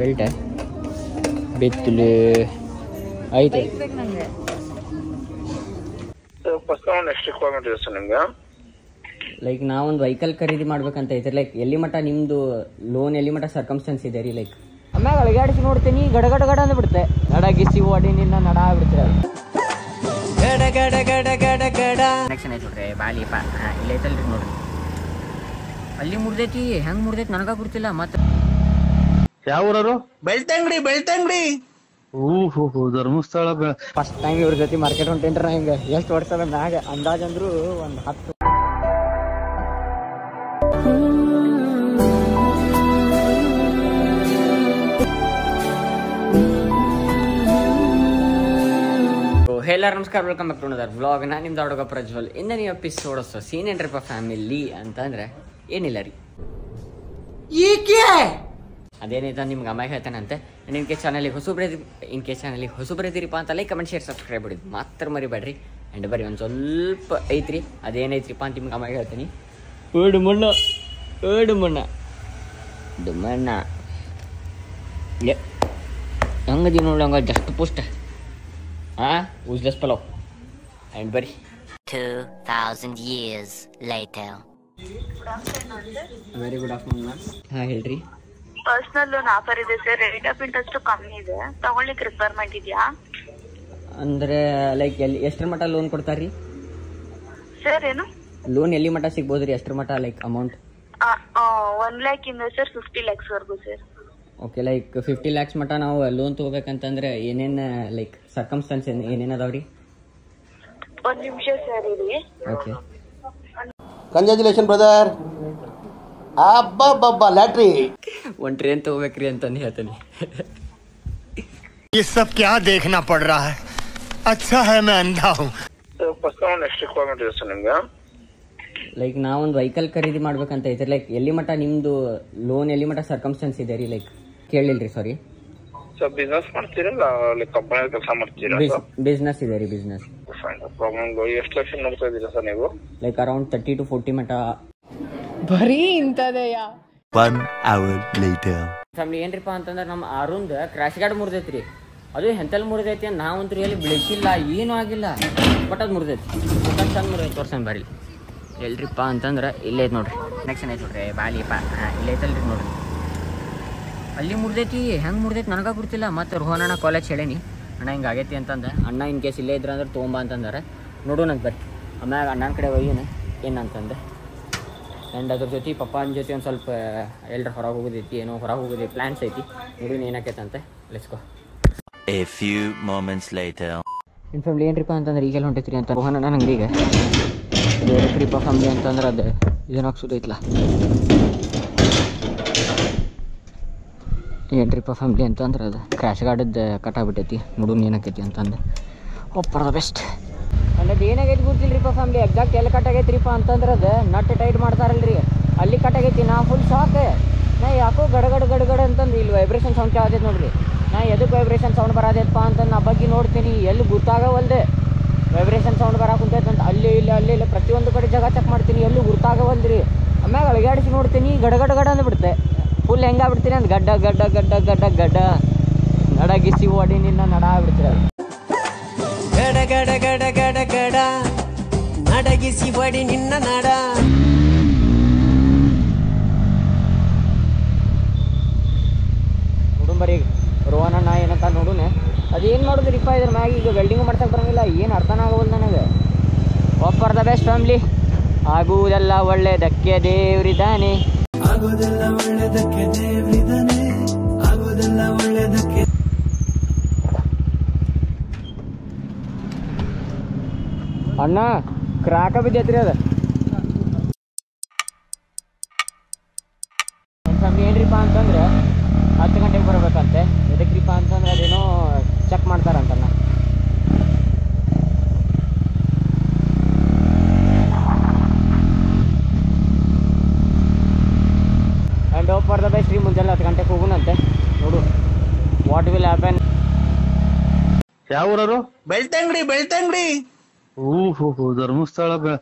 Belt ಬೆತ್ತಲು ಐತೆ. Like ನಾವೊಂದು vehicle ಖರೀದಿ ಮಾಡ್ಬೇಕಂತ ಐತೆ. ಲೈಕ್ ಎಲ್ಲಿ ಮಟ್ಟ ನಿಮ್ದು ಲೋನ್ ಎಲ್ಲಿ ಮಟ್ಟ ಸರ್ಕಮ್ಸ್ಟೆನ್ಸ್ ಇದೆ ರೀ? ಲೈಕ್ ಆಮ್ಯಾಗ ಅಳಗಾಡಿಸಿ ನೋಡ್ತೀನಿ, ಗಡ ಗಡ ಗಡ ಅಂದ್ ಬಿಡುತ್ತೆ. ನಡಗಿಸಿ ಓಡಿ ನಿನ್ನ ನಡ ಆಗ್ಬಿಡ್ತೀರ. ಗಡ ಗಡ ಗಡ ಗಡ ಗಡ ಕನೆಕ್ಷನ್ ಐತೆ ನೋಡ್ರಿ. ಬಾಲಿಪ ಇಲ್ಲಿ ಐತಲ್ರಿ ನೋಡ್ರಿ, ಅಲ್ಲಿ ಮುರ್ದೈತಿ. ಹೆಂಗ್ ಮುರ್ದೈತಿ ನನಗ ಗೊತ್ತಿಲ್ಲ. ಮತ್ತೆ ಯಾವ ಊರರು? ಬೆಳ್ತಂಗಡಿ. ಬೆಳ್ತಂಗಡಿ ಓಹೋ ಧರ್ಮಸ್ಥಳ. ಫಸ್ಟ್ ಟೈಮ್ ಇವ್ರ ಜೊತೆ ಮಾರ್ಕೆಟ್ ಹೊಂಟೇನ್ರಿ. ಹಿಂಗ ಎಷ್ಟು ವರ್ಷದ ಮ್ಯಾಗ ಅಂದಾಜ್ ಅಂದ್ರು ಒಂದ್ 10. ಎಲ್ಲರೂ ನಮಸ್ಕಾರ, welcome back to another vlog. ನಾನು ನಿಮ್ದು ಹುಡುಗ ಪ್ರಜ್ವಲ್. ಇನ್ನು ನೀವು ಎಪಿಸೋಡ್ ಸೀನ್ ಏನ್ರಿಪ್ಪ ಫ್ಯಾಮಿಲಿ ಅಂತಂದ್ರೆ ಏನಿಲ್ಲ ರೀ, ಅದೇನೈತೆ ನಿಮ್ಗೆ ಅಮ್ಮಾಗ ಹೇಳ್ತಾನಂತೆ. ಇನ್ ಕೇಸ್ ಚಾನಲಿಗೆ ಹೊಸಬ್ರದಿರಿಪ್ಪ ಅಂತ ಲೈಕ್ ಕಮೆಂಟ್ ಶೇರ್ ಸಬ್ಸ್ಕ್ರೈಬ್ ಮಾಡಿದ್ದು ಮಾತ್ರ ಮರಿಬೇಡ್ರಿ. ಆ್ಯಂಡ್ ಬರೀ ಒಂದು ಸ್ವಲ್ಪ ಐತ್ರಿ, ಅದೇನೈತ್ರಿಪ್ಪ ಅಂತ ನಿಮ್ಗೆ ಅಮ್ಮಾಗ ಹೇಳ್ತೀನಿ. ಏಡು ಮಣ್ಣ ಹಂಗದಿ ನೋಡಿ, ಹಂಗ ಜಸ್ಟ್ ಪೋಸ್ಟ್ ಉಜ್ಲಸ್ ಪಲಾವ್. ಆ್ಯಂಡ್ ಬರೀ 2000 years later. Very good afternoon ma'am. ಹಾಂ ಹೇಳ್ರಿ. ಪರ್ಸನಲ್ ಲೋನ್ ಆಫರ್ ಇದೆ ಸರ್. ರೇಟ್ ಆಫ್ ಇಂಟ್ರೆಸ್ಟ್ ಕಮ್ಮಿ ಇದೆ, ತಗೊಳ್ಳಿಕ್ಕೆ ರಿಕ್ವೈರ್ಮೆಂಟ್ ಇದೆಯಾ? ಅಂದರೆ ಲೈಕ್ ಎಷ್ಟರ ಮಟ್ಟ ಲೋನ್ ಕೊಡ್ತಾರ್ರಿ ಸರ್? ಏನು ಲೋನ್ ಎಲ್ಲಿ ಮಟ್ಟ ಸಿಗ್ಬೋದು ರೀ? ಎಷ್ಟರ ಮಟ್ಟ ಲೈಕ್ ಅಮೌಂಟ್? 1 lakh ಇಂದ ಸರ್ 50 lakhs ವರೆಗೂ ಸರ್. ಓಕೆ, ಲೈಕ್ 50 lakhs ಮಟ್ಟ ನಾವು ಲೋನ್ ತೊಗೋಬೇಕಂತಂದ್ರೆ ಏನೇನು ಲೈಕ್ ಸರ್ಕಮ್ಸ್ಟೆನ್ಸ್ ಏನೇನು ಅದಾವ ರೀ? ಒಂದು ನಿಮಿಷ ಸರ್ ಇರಿ. Okay, congratulation brother. ಅಬ್ಬಬ್ಬಬ್ಬ ಲ್ಯಾಟ್ರಿ. ಒಂದು ಟ್ರೈನ್ ತೊಗೋಬೇಕ್ರಿ ಅಂತಂದು ಹೇಳ್ತೀನಿ. ये सब क्या देखना पड़ रहा है? अच्छा है मैं अंधा हूँ. ಲೈಕ್ ನಾವೊಂದು ವೆಹಿಕಲ್ ಖರೀದಿ ಮಾಡ್ಬೇಕಂತ ಐತೆ. ಲೈಕ್ ಎಲ್ಲಿ ಮಟ್ಟ ನಿಮ್ದು ಲೋನ್ ಎಲ್ಲಿ ಮಟ್ಟ ಸರ್ಕಮ್ಸ್ಟೆನ್ಸ್ ಇದೆ ರೀ? ಲೈಕ್ ಕೇಳಿಲ್ರಿ, ಸಾರಿ. ಬಿಸ್ನೆಸ್ ಮಾಡ್ತೀರಲ್ಲ, ಕಂಪನಿ ಕೆಲಸ ಮಾಡ್ತೀರಾ? ಬಿಸ್ನೆಸ್ ಇದೆ ರೀ, ಬಿಸ್ನೆಸ್. ಎಷ್ಟು ಲಕ್ಷ ನೋಡ್ತಾ ಇದ್ದೀರಾ ಸರ್ ನೀವು? ಲೈಕ್ ಅರೌಂಡ್ 30 to 40 ಮಟ್ಟ. ಬರೀ ಇಂಥದೆಯಾ? 1 hour later. ಫ್ಯಾಮಿಲಿ ಏನ್ರಿಪ್ಪ ಅಂತಂದ್ರೆ ನಮ್ಮ ಅರುಂದ್ ಕ್ರಾಶ್ ಗಾರ್ಡ್ ಮುರಿದೈತಿ ರೀ. ಅದು ಎಂತೆಲ್ಲ ಮುರಿದೈತಿ ಅಂತ ನಾವಂತೂ ಎಲ್ಲಿ ಬೆಳೆಸಿಲ್ಲ, ಏನೂ ಆಗಿಲ್ಲ. ಬಟ್ ಅದು ಮುರಿದೈತಿ, ಚಂದ ಮುರಿದೈತಿ. ತೋರ್ಸನ್ ಬರೀ ಎಲ್ರಿಪ್ಪ ಅಂತಂದ್ರೆ ಇಲ್ಲೇ ಐತೆ ನೋಡ್ರಿ. ಕನೆಕ್ಷನ್ ಐತೆ ನೋಡ್ರಿ. ಬಾಲಿಪ ಇಲ್ಲೇ ಐತಲ್ರಿ ನೋಡ್ರಿ, ಅಲ್ಲಿ ಮುರಿದೈತಿ. ಹೆಂಗೆ ಮುರಿದೈತಿ ನನಗ ಗೊತ್ತಿಲ್ಲ. ಮತ್ತು ರೋಹನಣ್ಣ ಕಾಲೇಜ್ ಹೇಳೇನಿ, ಅಣ್ಣ ಹಿಂಗೆ ಆಗೈತಿ ಅಂತಂದು. ಅಣ್ಣ ಇನ್ ಕೇಸ್ ಇಲ್ಲೇ ಇದ್ರೆ ಅಂದ್ರೆ ತೊಗೊಂಬ ಅಂತಂದ್ರೆ ನೋಡೋಣಂತ ಬರ್ರಿ. ಆಮ್ಯಾಗ ಅಣ್ಣನ ಕಡೆ ಹೋಗಿನ ಏನಂತಂದೆ. ಆ್ಯಂಡ್ ಅದ್ರ ಜೊತೆ ಪಪ್ಪನ ಜೊತೆ ಒಂದು ಸ್ವಲ್ಪ ಎಲ್ಲರ ಹೊರಗೆ ಹೋಗೋದೈತಿ, ಏನೋ ಹೊರಗೆ ಹೋಗೋದೈತಿ ಪ್ಲ್ಯಾನ್ಸ್ ಐತಿ. ನೋಡಿ ಏನಾಕೈತಂತೆ. Let's go. A few moments later. ಇನ್ನು ಫ್ಯಾಮಿಲಿ ಏನ್ರಿಪ್ಪ ಅಂತಂದ್ರೆ ಈಗೆಲ್ಲ ಹೊಂಟೈತ್ರಿ ಅಂತ ರೋಹನಣ್ಣ ನಂಗೆ ಈಗ ಬೇರೆ ಟ್ರಿಪ್ ಫ್ಯಾಮಿಲಿ ಅಂತಂದ್ರೆ ಅದು ಇದನ್ನ ಹಾಕ್ಸೋದೈತಲ್ಲ. ಏನು ಟ್ರಿಪ್ ಫ್ಯಾಮಿಲಿ ಅಂತಂದ್ರೆ ಅದು ಕ್ರ್ಯಾಶ್ ಗಾರ್ಡದ್ದು ಕಟ್ಟಾಗ್ಬಿಟ್ಟೈತಿ. ನೋಡೋಣ ಏನಾಕೈತಿ ಅಂತಂದು. ಒಪ್ಪರದ ಬೆಸ್ಟ್. ಅಂಡ್ ಅದು ಏನಾಗೈತಿ ಗೊತ್ತಿಲ್ಲರಿಪ್ಪ ಫ್ಯಾಮಿಲಿ. ಎಕ್ಸಾಕ್ಟ್ ಎಲ್ಲಿ ಕಟ್ಟಾಗೈತ್ರಿಪ್ಪ ಅಂತಂದ್ರೆ ಅದು ನಟ್ ಟೈಟ್ ಮಾಡ್ತಾರಲ್ರಿ, ಅಲ್ಲಿ ಕಟ್ಟಾಗೈತಿ. ನಾ ಫುಲ್ ಶಾಕ್. ನಾ ಯಾಕೋ ಗಡಗಡ ಗಡಗಡ ಅಂತಂದು ಇಲ್ಲಿ ವೈಬ್ರೇಷನ್ ಸೌಂಡ್ ಕೇಳತೈತೆ ನೋಡ್ರಿ. ನಾ ಎದಕ್ಕೆ ವೈಬ್ರೇಷನ್ ಸೌಂಡ್ ಬರೋದೈತಪ್ಪ ಅಂತಂದು ನಾ ಬಗ್ಗೆ ನೋಡ್ತೀನಿ, ಎಲ್ಲಿ ಗೊತ್ತಾಗವಲ್ದೆ. ವೈಬ್ರೇಷನ್ ಸೌಂಡ್ ಬರಾಕುಂತೈತೆ ಅಂತ ಅಲ್ಲಿ ಇಲ್ಲಿ ಪ್ರತಿಯೊಂದು ಕಡೆ ಜಾಗ ಚೆಕ್ ಮಾಡ್ತೀನಿ, ಎಲ್ಲೂ ಗುರ್ತಾಗವಲ್ರಿ. ಆಮ್ಯಾಗ ಅಳಗಾಡಿಸಿ ನೋಡ್ತೀನಿ, ಗಡಗಡ ಗಡ ಅಂದ್ಬಿಡುತ್ತೆ. ಫುಲ್ ಹೆಂಗಾಗ್ಬಿಡ್ತೀನಿ ಅಂತ ಗಡ್ಡ ಗಡ್ಡ ಗಡ್ಡ ಗಡ್ಡ ಗಡ್ಡ ನಡಗಿಸಿ ಓಡಿ ನಿನ್ನ ನಡ ಆಗ್ಬಿಡ್ತೀರ. ಗಡ ಗಡ ಗಡ ಗಡ ಗಡ ನಡಗಿಸಿ ಓಡಿ ನಿನ್ನ ನಡ. ನೋಡುಂಬರಿ ರೋಹನಣ್ಣ ಏನಂತ ನೋಡೋಣ. ಅದೇನು ಮಾಡೋದ್ರಿಪ್ಪ ಇದ್ರ ಮ್ಯಾಗ. ಈಗ ವೆಲ್ಡಿಂಗ್ ಮಾಡ್ಸಕ್ಕೆ ಬರೋಂಗಿಲ್ಲ, ಏನು ಅರ್ಥನ ಆಗವಲ್ಲ ನನಗೆ. Upper the best family. ಆಗುವುದೆಲ್ಲ ಒಳ್ಳೆಯದಕ್ಕೆ ದೇವ್ರಿದ್ದಾನೆ, ಆಗೋದೆಲ್ಲ ಒಳ್ಳೆದಕ್ಕೆ ದೇವ್ರಿದಾನೆ, ಆಗೋದೆಲ್ಲ ಒಳ್ಳೆದಕ್ಕೆ. ಅಣ್ಣ ಕ್ರಾಕ ಬಿದ್ದೈತ್ರಿ ಅದು. ಫ್ಯಾಮಿಲಿ ಏನ್ರಿಪ್ಪ ಅಂತಂದ್ರೆ 10 ಗಂಟೆಗೆ ಬರಬೇಕಂತೆ. ಎದಕ್ರಿಪ್ಪ ಅಂತಂದ್ರೆ ಅದೇನೋ ಚೆಕ್ ಮಾಡ್ತಾರಂತಣ್ಣ. And hope for the best ರೀ. ಮುಂಜಾನೆ 10 ಗಂಟೆಗೆ ಹೋಗೋಣಂತೆ. ನೋಡು ವಾಟ್ ವಿಲ್ ಹ್ಯಾಪನ್. ಯಾವ ಊರರು? ಬೆಳ್ತಂಗಡಿ. ಬೆಳ್ತಂಗಡಿ ಓಹೋ ಧರ್ಮಸ್ಥಳ.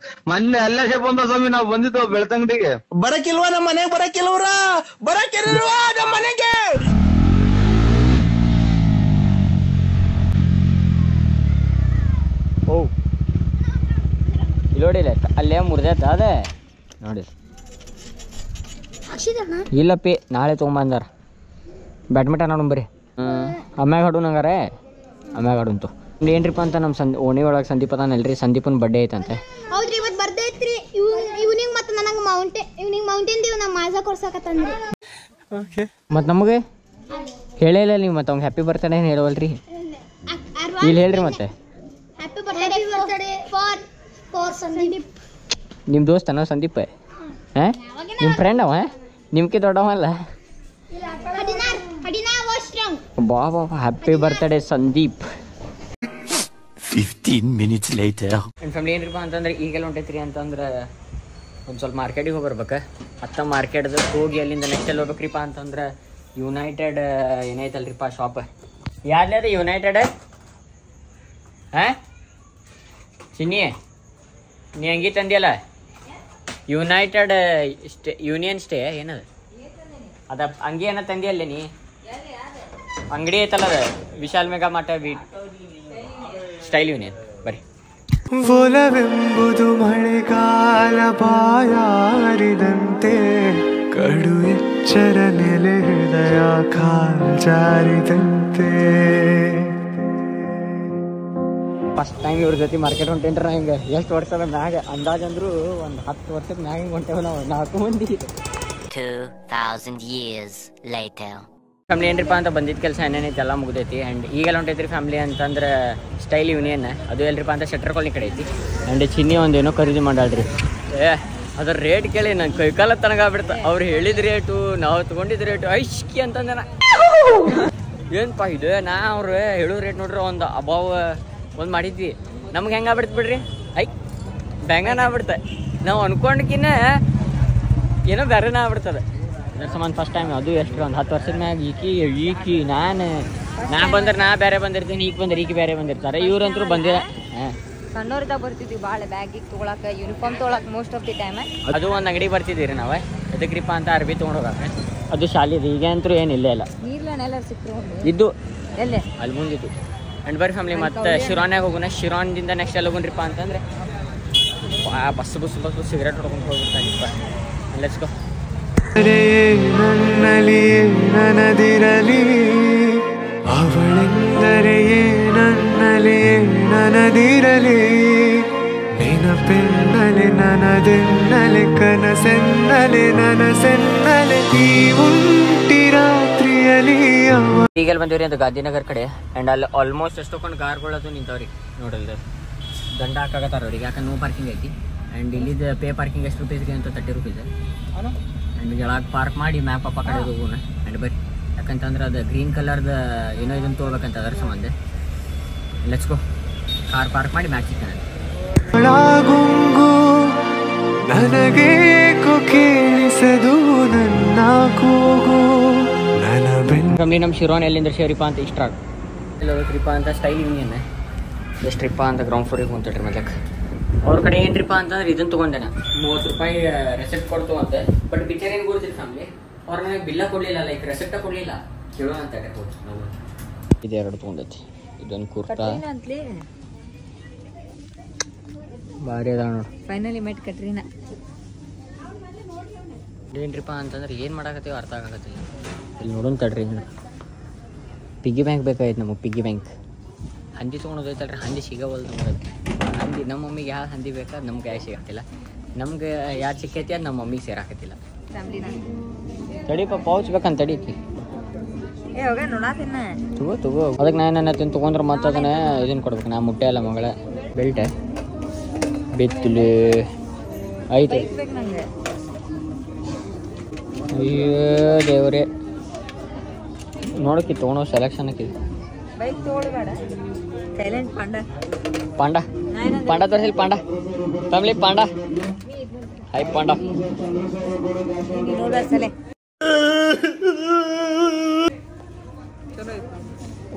ಮೊನ್ನೆ ಅಲ್ಲೇ ಬಂದ ಸ್ವಾಮಿ, ನಾವು ಬಂದಿದ್ದೆವು ಬೆಳ್ತಂಗಡಿಗೆ. ಬರಕಿಲ್ವಾ ನಮ್ಮ ಮನೆಗೆ? ಬರಕಿಲ್ವ್ರ? ಬರಕಿಲ್ವಾ ನಮ್ಮ ಮನೆಗೆ? ಅಲ್ಲೇ ಮುರಿದೈತ ಅದೇ ನೋಡಿ. ಇಲ್ಲ ಪಿ ನಾಳೆ ತೊಗೊಂಬಂದಾರ. ಬ್ಯಾಡ್ಮಿಂಟನ್ ಆಡೋಣ ಬರ್ರಿ. ಅಮ್ಯಾಗ ಆಡು ನಂಗಾರೆ ಅಮ್ಯಾಗ ಆಡುಂತು. ಏನ್ರಿಪ್ಪ ಅಂತ ನಮ್ಮ ಓಣಿ ಒಳಗೆ ಸಂದೀಪ್ ಅದಾನಲ್ರಿ, ಸಂದೀಪನ ಬರ್ಡೇ ಐತಂತೆ. ಹೌದ್ರಿ, ಇವತ್ತು ಬರ್ಡೇ ಐತ್ರಿ. ಇವ್ನಿಂಗ್ ಮತ್ತೆ ನನಗೆ ಮೌಂಟೇನ್ ದೀವ್ ನಮ್ಮ ಮಾಜಾ ಕೊಡ್ಸಾಕತ್ತಂದ್ರಿ. ಮತ್ತು ನಮಗೆ ಹೇಳೇ ಇಲ್ಲ ನೀವು. ಮತ್ತು ಅವ್ಗೆ ಹ್ಯಾಪಿ ಬರ್ತಡೇ ಏನು ಹೇಳವಲ್ರಿ. ಇಲ್ಲಿ ಹೇಳ್ರಿ ಮತ್ತೆ. Happy birthday for Sandeep. ನಿಮ್ಮ ದೋಸ್ತನ ಸಂದೀಪ್? ಹಾಂ, ನಿಮ್ಮ ಫ್ರೆಂಡ್ ಅವ? ನಿಮ್ಗೆ ದೊಡ್ಡವಲ್ಲ? ಬಾ ಬಾ happy birthday Sandeep. 15 minutes later. ನನ್ನ ಫ್ಯಾಮಿಲಿ ಏನ್ರಿಪ್ಪ ಅಂತಂದ್ರೆ ಈಗೆಲ್ಲ ಹೊಂಟೈತ್ರಿ ಅಂತಂದ್ರೆ ಒಂದು ಸ್ವಲ್ಪ ಮಾರ್ಕೆಟಿಗೆ ಹೋಗಿ ಬರ್ಬೇಕು. ಅತ್ತ ಮಾರ್ಕೆಟ್ದು ಹೋಗಿ ಅಲ್ಲಿಂದ ನೆಕ್ಸ್ಟ್ ಎಲ್ಲಿ ಹೋಗ್ಬೇಕ್ರಿಪ್ಪ ಅಂತಂದ್ರೆ ಯುನೈಟೆಡ್ ಏನೈತಲ್ರಿಪ್ಪ ಶಾಪ್. ಯಾವ್ದು ಅದು ಯುನೈಟೆಡ್? ಹಾಂ ಚಿನ್ನಿ ನೀ ಅಂಗಿ ತಂದಿಯಲ್ಲ, ಯುನೈಟೆಡ್ ಯೂನಿಯನ್ ಸ್ಟೇ ಏನದು ಅದ ಅಂಗಿ ಏನೋ ತಂದಿಯಲ್ಲ ನೀ? ಅಂಗಡಿ ಐತಲ್ಲ ಅದು Vishal mega mart style union. ಬರ್ರಿ. ಒಲವೆಂಬುದು ಮಳೆಗಾಲ ಬಾಯಾರಿದಂತೆ ಕಡು ಎಚ್ಚರ ನೆಲೆ ಹೃದಯ ಕಾಲ್ಜಾರಿದಂತೆ. ಫಸ್ಟ್ ಟೈಮ್ ಇವ್ರ ಜೊತೆ ಮಾರ್ಕೆಟ್ ಹೊಂಟೇನ್ರಿ. ನಾ ಹಿಂಗೆ ಎಷ್ಟು ವರ್ಷದ ಮ್ಯಾಗ ಅಂದಾಜಂದ್ರು ಒಂದು 10 ವರ್ಷದ ಮ್ಯಾಗ ಹಿಂಗೆ ಹೊಂಟೇವ ನಾವು 4 ಮಂದಿ. 2000 years later. ಫ್ಯಾಮಿಲಿ ಏನ್ರಿಪ್ಪ ಅಂತ ಬಂದಿದ್ದ ಕೆಲಸ ಏನೇನೈತೆ ಎಲ್ಲ ಮುಗ್ದೈತಿ. ಆ್ಯಂಡ್ ಈಗೆಲ್ಲ ಹೊಂಟೈತ್ರಿ ಫ್ಯಾಮಿಲಿ ಅಂತಂದ್ರೆ ಸ್ಟೈಲ್ ಯೂನಿಯನ್. ಅದು ಎಲ್ರಿಪ್ಪ ಅಂತ ಶೆಟ್ರ್ ಕಾಲನಿ ಕಡೆ ಐತಿ. ಆ್ಯಂಡ್ ಚಿನ್ನಿ ಒಂದೇನೋ ಖರೀದಿ ಮಾಡಾಳ್ರಿ. ಅದ್ರ ರೇಟ್ ಕೇಳಿ ನಂಗೆ ಕೈಕಾಲ ತನಗಾಗ್ಬಿಡ್ತ. ಅವ್ರು ಹೇಳಿದ ರೇಟು ನಾವು ತೊಗೊಂಡಿದ್ದ ರೇಟು ಐಶ್ಕಿ ಅಂತಂದೆ ನಾ. ಏನಪ್ಪ ಇದು ನಾ ಅವ್ರು ಹೇಳೋ ರೇಟ್ ನೋಡ್ರಿ ಒಂದು ಅಬಾವ್ ಒಂದು ಮಾಡಿದ್ವಿ. ನಮ್ಗೆ ಹೆಂಗೆ ಆಗ್ಬಿಡ್ತು ಬಿಡ್ರಿ, ಬ್ಯಾಂಗನ ಆಗ್ಬಿಡ್ತೆ. ನಾವು ಅನ್ಕೊಂಡ್ಕಿನ್ನ ಏನೋ ಬೇರೆನೇ ಆಗ್ಬಿಡ್ತದೆ. ಅದ್ರ ಸಂಬಂಧ ಫಸ್ಟ್ ಟೈಮ್ ಅದು ಎಷ್ಟು ಒಂದು 10 ವರ್ಷದ ಮ್ಯಾಗ ಈಕಿ ನಾ ಬಂದ್ರೆ ನಾ ಬೇರೆ ಬಂದಿರ್ತೀನಿ, ಈಗ ಬಂದ್ರೆ ಈಕಿ ಬೇರೆ ಬಂದಿರ್ತಾರೆ. ಇವ್ರಂತರೂ ಬಂದಿರ. ಸಣ್ಣವ್ರದಾಗ ಬರ್ತಿದ್ವಿ ಭಾಳ ಬ್ಯಾಗಿಗೆ ತೊಗೊಳಕ್ಕೆ, ಯೂನಿಫಾರ್ಮ್ ತೊಗೊಳಕ್ಕೆ ಮೋಸ್ಟ್ ಆಫ್ ದಿ ಟೈಮ್. ಅದು ಒಂದು ಅಂಗಡಿ ಬರ್ತಿದ್ದೀರಿ ನಾವು ಎದಕ್ರಿಪ್ಪ ಅಂತ ಅರ್ಬಿ ತೊಗೊಂಡೋಗಕ್ಕೆ. ಅದು ಶಾಲಿದು. ಈಗ ಅಂತೂ ಏನು ಇಲ್ಲೇ ಇಲ್ಲ. ನೀರ್ಲನೆಲ್ಲ ಸಿಕ್ಕರು ಇದ್ದು ಎಲ್ಲೇ ಅಲ್ಲಿ ಮುಂದಿದ್ದು. ಆ್ಯಂಡ್ ಬರೀ ಫ್ಯಾಮಿಲಿ ಮತ್ತೆ ಶಿರಾನ್ಯಾಗ ಹೋಗೋಣ. ಶಿರಾನ್ದಿಂದ ನೆಕ್ಸ್ಟ್ ಎಲ್ಲಿ ಹೋಗೋಣ್ರಿಪ್ಪ ಅಂತಂದ್ರೆ ಬಸ್ ಸಿಗರೇಟ್ ಹೊಡ್ಕೊಂಡು ಹೋಗ್ಬಿಡ್ತಾನಿಪ್ಪ. Let's go. ನನ್ನಲ್ಲಿ ನನದಿರಲಿ ಅವಳೆಂದರೆ ನನ್ನಲ್ಲಿ ನನದಿರಲಿ ನೆನಪೆನ್ನಲೆ ನನದೆನ್ನಲೆ ಕನಸೆನ್ನಲೆ ನನಸೆನ್ನಲೆ ಈ ಉಂಟಿ ರಾತ್ರಿಯಲ್ಲಿ. ಈಗೆಲ್ಲ ಬಂದಿವ್ರಿ ಅಂತ ಗಾಂಧಿನಗರ್ ಕಡೆ. ಆ್ಯಂಡ್ ಅಲ್ಲಿ ಆಲ್ಮೋಸ್ಟ್ ಎಷ್ಟೊಂದು ಕಾರ್ಗಳದು ನಿಂತವ್ರಿ ನೋಡಲ್ರಿ. ದಂಡ ಹಾಕಾಗತ್ತಾರ ಅವ್ರಿಗೆ, ಯಾಕಂದ್ರೆ ನೋ ಪಾರ್ಕಿಂಗ್ ಐತಿ. ಆ್ಯಂಡ್ ಇಲ್ಲಿದ್ದು ಪೇ ಪಾರ್ಕಿಂಗ್ ಎಷ್ಟು ರೂಪೀಸ್ಗೆ ಅಂತ 30 ರೂಪೀಸ್. ಆ್ಯಂಡ್ ಕೆಳಗೆ ಪಾರ್ಕ್ ಮಾಡಿ ಮ್ಯಾಪ್ ಅಪ್ಪ ಕಡೆ ಹೋಗೋಣ. ಆ್ಯಂಡ್ ಬರ್ರಿ, ಯಾಕಂತಂದ್ರೆ ಅದು ಗ್ರೀನ್ ಕಲರ್ದು ಏನೋ ಇದನ್ನು ತೊಗೋಬೇಕಂತ ಅದರ ಸಂಬಂಧ. Let's go. ಕಾರ್ ಪಾರ್ಕ್ ಮಾಡಿ ಮ್ಯಾಚ್ ಸಿಗ್ತಾನೆ. ನನಗೇಕೋ ಕೇಳಿಸದು ನನ್ನ ಕೂಗು ನನ್ನ ಕಮ್ಮಿ. ನಮ್ಮ ಶಿರೋನ್ ಎಲ್ಲಿಂದ ಸೇರಿಪ್ಪ ಅಂತ ಇಷ್ಟ ಎಲ್ಲ ಹೋಗ್ರಿಪ್ಪ ಅಂತ ಸ್ಟೈಲ್ ಯೂನಿಯನ್. ಎಷ್ಟ್ರಿಪ್ಪ ಅಂತ ಗ್ರೌಂಡ್ ಫ್ಲೋರಿಗೆ ಕುಂತಡ್ರಿ ಮೊದಲಕ್ಕೆ. ಅವ್ರ ಕಡೆ ಏನ್ರಿಪ್ಪ ಅಂತಂದ್ರೆ ಇದನ್ನು ತೊಗೊಂಡೆ ನಾನು 30 ರೂಪಾಯಿ ರೆಸಿಪ್ಟ್ ಕೊಡ್ತು ಅಂತೆ. ಬಟ್ ಪಿಕ್ಚರ್ ಏನು ಕೊಡ್ತೀರಿ ಫ್ಯಾಮಿಲಿ, ಅವ್ರು ನನಗೆ ಬಿಲ್ಲ ಕೊಡಲಿಲ್ಲ, ಲೈಕ್ ರೆಸಿಪ್ಟ ಕೊಡಲಿಲ್ಲ. ಕೇಳೋಣ ಅಂತ ಇದು 2 ತೊಗೊಂಡೈತಿ. ಇದೊಂದು ಕುರ್ತಾ ಭಾರಿ ಅದ ನೋಡಿ. ಫೈನಲಿ ಮೆಟ್ ಕಟ್ರಿನಾ. ಏನ್ರಿಪ್ಪ ಅಂತಂದ್ರೆ ಏನು ಮಾಡಾಕತ್ತೀವಿ ಅರ್ಥ ಆಗಕತ್ತಿಲ್ಲ. ಇಲ್ಲಿ ನೋಡೋಣ ತಡ್ರಿ. ಪಿಗ್ಗಿ ಬ್ಯಾಂಕ್ ಬೇಕಾಯ್ತು ನಮಗೆ. ಪಿಗ್ಗಿ ಬ್ಯಾಂಕ್ ಹಂದಿ ತೊಗೊಳೋದೈತಲ್ರಿ. ಹಂದಿ ಸಿಗವಲ್ದು ನಮಗೆ. ಹಂದಿ ನಮ್ಮ ಮಮ್ಮಿಗೆ ಯಾವ ಹಂದಿ ಬೇಕಾ ನಮ್ಗೆ ಯಾವ ಸಿಗಾಕತ್ತಿಲ್ಲ. ನಮ್ಗೆ ಯಾರು ಸಿಕ್ಕೈತಿ ಅದು ನಮ್ಮ ಮಮ್ಮಿಗೆ ಸೇರಾಕತ್ತಿಲ್ಲ. ತಡಿಪ ಪೌಚ್ ಬೇಕಂತ ತಡೀತಿ. ತಗೋ ಅದಕ್ಕೆ ನಾನು ತೊಗೊಂಡ್ರೆ ಮತ್ತೆ ಅದನ್ನ ಇದನ್ನು ಕೊಡ್ಬೇಕು. ನಾ ಮುಟ್ಟೆ ಅಲ್ಲ ಮಗಳ ಬೆಲ್ಟೆ ಬೆತ್ತಲು ಐತೆ. ಅಯ್ಯೋ ದೇವ್ರೆ, ನೋಡಕ್ಕಿ ತೊಗೊಳೋ ಸೆಲೆಕ್ಷನ್ ಹಾಕಿದ್ವಿ. ಪಾಂಡ ತೋರಿಸಿಲ್ಲ. ಪಾಂಡ ಫ್ಯಾಮಿಲಿ ಪಾಂಡ. ಹೈ ಪಾಂಡ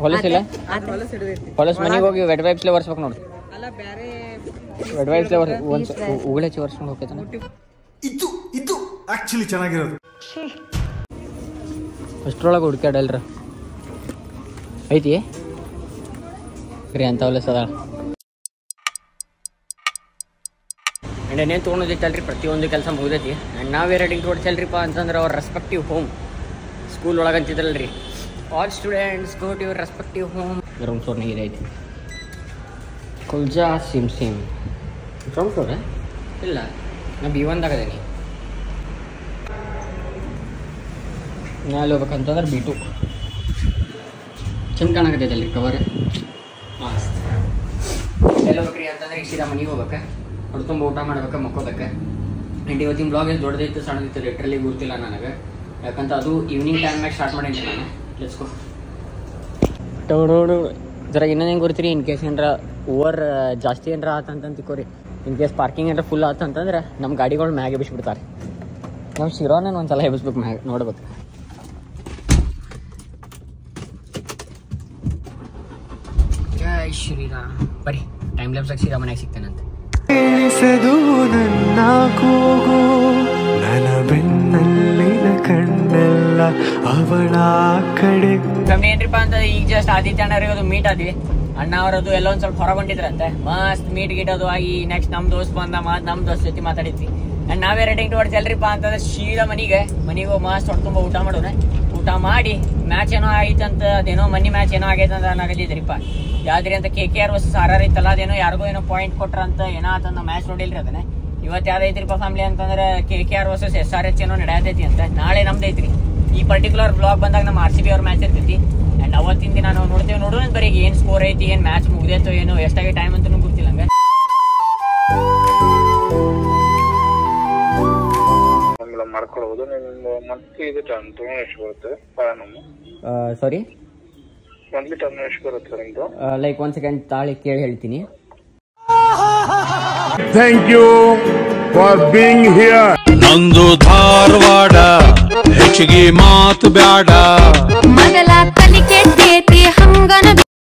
ಹೊಲಸಿಲ್ಲ. ಹೊಲಸು ಮನೆಗೆ ಹೋಗಿ ವೆಡ್ ವೈಪ್ಸ್ಲೇ ಒರೆಸ್ಬೇಕು ನೋಡಿ. ವೆಡ್ ವೈಪ್ಸ್ಲೇ ಒಂದು ಉಗುಳೆ ಹಚ್ಚಿ ಒರೆಸ್ಕೊಂಡು ಹೋಗ್ತಾನೆ. ಇದು ಆಕ್ಚುಲಿ ಚೆನ್ನಾಗಿರೋದು. ಅಷ್ಟ್ರೊಳಗೆ ಹುಡ್ಕ್ಯಾಡಲ್ರ ಐತಿ ರೀ ಅಂತ ಹೊಲಸ ಅದ. ಆ್ಯಂಡ್ ಏನೇನು ತೊಗೊಂಡೋದೈತಲ್ರಿ ಪ್ರತಿಯೊಂದು ಕೆಲಸ ಮುಗ್ದೈತಿ ಆ್ಯಂಡ್ ನಾವೇ ರೆಡಿಂಗ್ ತೋಡ್ಸಲ್ರಿಪ್ಪ ಅಂತಂದ್ರೆ ಅವ್ರ ರೆಸ್ಪೆಕ್ಟಿವ್ ಹೋಮ್ ಸ್ಕೂಲ್ ಒಳಗೆ ಅಂತಿದ್ರಲ್ರಿ all students go to your respective home. Ground ಫ್ಲೋರ್ನಾಗ ಇದೈತಿ ಕುಲ್ಜಾ ಸಿಮ್ ಗ್ರೌಂಡ್ ಫ್ಲೋರ ಇಲ್ಲ ನಾ B1ದಾಗ ಅದೀನಿ. ನಾಳೆ ಹೋಗ್ಬೇಕಂತಂದ್ರೆ B2 ಚಂದ ಕಾಣಕತ್ತೈತಲ್ರಿ ಕವರ್ ಮಸ್ತ್. ಎಲ್ಲ ಹೋಗ್ರಿ ಅಂತಂದ್ರೆ ಈಗ ಸೀದಾ ಮನೆಗೆ ಹೋಗ್ಬೇಕು, ಹೊಡೆ ತುಂಬ ಊಟ ಮಾಡ್ಬೇಕು, ಮಕ್ಕೋಬೇಕು. ಆ್ಯಂಡ್ ಇವತ್ತಿನ ಬ್ಲಾಗ್ ಎಷ್ಟು ದೊಡ್ಡದೈತು ಸಣ್ಣದಿತ್ತು ಲಿಟ್ರಲಿ ಗೊತ್ತಿಲ್ಲ ನನಗೆ, ಯಾಕಂತ ಅದು ಈವ್ನಿಂಗ್ ಟೈಮ್ನಾಗ ಸ್ಟಾರ್ಟ್ ಮಾಡೀನಿ ನಾನು. ಲೆಟ್ಸ್ಕೋ ಜರ ಇನ್ನೊಂದು ಹೆಂಗೆ ಗೊತ್ತೀರಿ, ಇನ್ ಕೇಸ್ ಏನಾರ ಓವರ್ ಜಾಸ್ತಿ ಏನಾರ ಆತಂತ ತಿಕ್ಕೋರಿ, ಇನ್ ಕೇಸ್ ಪಾರ್ಕಿಂಗ್ ಏನಾರ ಫುಲ್ ಆತಂತಂದ್ರೆ ನಮ್ಮ ಗಾಡಿಗಳು ಮ್ಯಾಗೆ ಎಬ್ಬಿಸ್ಬಿಡ್ತಾರೆ. ನಾವು ಶಿರೋನ ಒಂದ್ಸಲ ಎಬ್ಬಿಸ್ಬೇಕು ಮ್ಯಾಗ ನೋಡ್ಬೇಕು. ಜೈ ಶ್ರೀರಾಮ್. ಬರೀ ಟೈಮ್ ಲ್ಯಾಪ್ಸಾಗಿ ಸೀದಾ ಮನೆಗೆ ಸಿಗ್ತೇನಂತೆ. ಕೇಳಿಸದು ನನ್ನ ಕೂಗು, ನನ್ನ ಬೆನ್ನಲ್ಲಿನ ಕಣ್ಣೆಲ್ಲ ಅವಳ ಕಡೆ. ಫ್ಯಾಮಿಲಿ ಏನ್ರಿಪ್ಪ ಅಂತ ಈಗ ಜಸ್ಟ್ ಆದಿತ್ಯ ಅಣ್ಣವ್ರಿಗೆ ಅದು ಮೀಟ್ ಆದ್ವಿ. ಅಣ್ಣ ಅವರದು ಎಲ್ಲ ಒಂದ್ ಸ್ವಲ್ಪ ಹೊರಗೆ ಹೊಂಟಿದ್ರಂತೆ, ಮಸ್ತ್ ಮೀಟ್ ಗಿಟೋದು ಆಗಿ ನೆಕ್ಸ್ಟ್ ನಮ್ಮ ದೋಸ್ತ್ ಬಂದ ನಮ್ಮ ದೋಸ್ತ್ ಜೊತೆ ಮಾತಾಡಿದ್ವಿ. ಆ್ಯಂಡ್ ನಾವೇ ರೆಡಿಂಗ್ ಟುವರ್ಡ್ಸ್ ಎಲ್ರಿಪ್ಪ ಅಂತಂದ್ರೆ ಸೀದಾ ಮನೆಗೆ ಮಸ್ತ್ ಹೊಟ್ಟು ತುಂಬ ಊಟ ಮಾಡೋಣ. ಊಟ ಮಾಡಿ ಮ್ಯಾಚ್ ಏನೋ ಆಯ್ತಂತ, ಅದೇನೋ ಮನಿ ಮ್ಯಾಚ್ ಏನೋ ಆಗೈತೆ ಅಂತ ಅನ್ನಕತ್ತಿದ್ರಿಪ್ಪ. ಯಾವ್ದ್ರಿ ಅಂತ KKR ವರ್ಸಸ್ RR ಐತಲ್ಲ, ಅದೇನೋ ಯಾರಿಗೋ ಏನೋ ಪಾಯಿಂಟ್ ಕೊಟ್ರಂತ ಏನೋ ಆತಂದ ಮ್ಯಾಚ್ ನೋಡಿಲ್ರಿ ಅದನ್ನ. ಇವತ್ತು ಯಾವ್ದೈತ್ರಿಪ್ಪ ಫ್ಯಾಮಿಲಿ ಅಂತಂದ್ರೆ KKR ವರ್ಸಸ್ SRH ಏನೋ ನಡೆಯತೈತಿ ಅಂತ. ನಾಳೆ ನಮ್ದು ಐತ್ರಿ ಈ ಪರ್ಟಿಕ್ಯುಲರ್ ಬ್ಲಾಗ್ ಬಂದಾಗ ನಮ್ಮ RCB ಅವ್ರ ಮ್ಯಾಚ್ ಇರ್ತೈತಿ. ಆ್ಯಂಡ್ ಅವತ್ತಿನ ದಿನ ನಾವು ನೋಡ್ತೇವೆ, ನೋಡೋಣ ಬರೀ ಏನು ಸ್ಕೋರ್ ಐತಿ, ಏನು ಮ್ಯಾಚ್ ಮುಗ್ದೈತೋ ಏನೋ, ಎಷ್ಟಾಗಿ ಟೈಮ್ ಅಂತಲೂ ಗೊತ್ತಿಲ್ಲ ಹಂಗೆ. ಮಾಡ್ಕೊಳ್ಬಹುದು. ನಿಮ್ಮ ಮಂತ್ಲಿ ಇದು ಟರ್ನ್ ಎಷ್ಟು ಬರುತ್ತೆ? ಸಾರಿ ಮಂತ್ಲಿ ಟರ್ನ್ ಎಷ್ಟು ಬರುತ್ತೆ ನಿಮ್ದು? ಲೈಕ್ 1 ಸೆಕೆಂಡ್ ತಾಳಿ ಕೇಳಿ ಹೇಳ್ತೀನಿ. Thank you for being here. ನಂದು ಧಾರವಾಡ, ಹೆಚ್ಚಿಗೆ ಮಾತು ಬ್ಯಾಡ. ಮೊದಲ ಕಲಿಕೆ ಹಂಗನ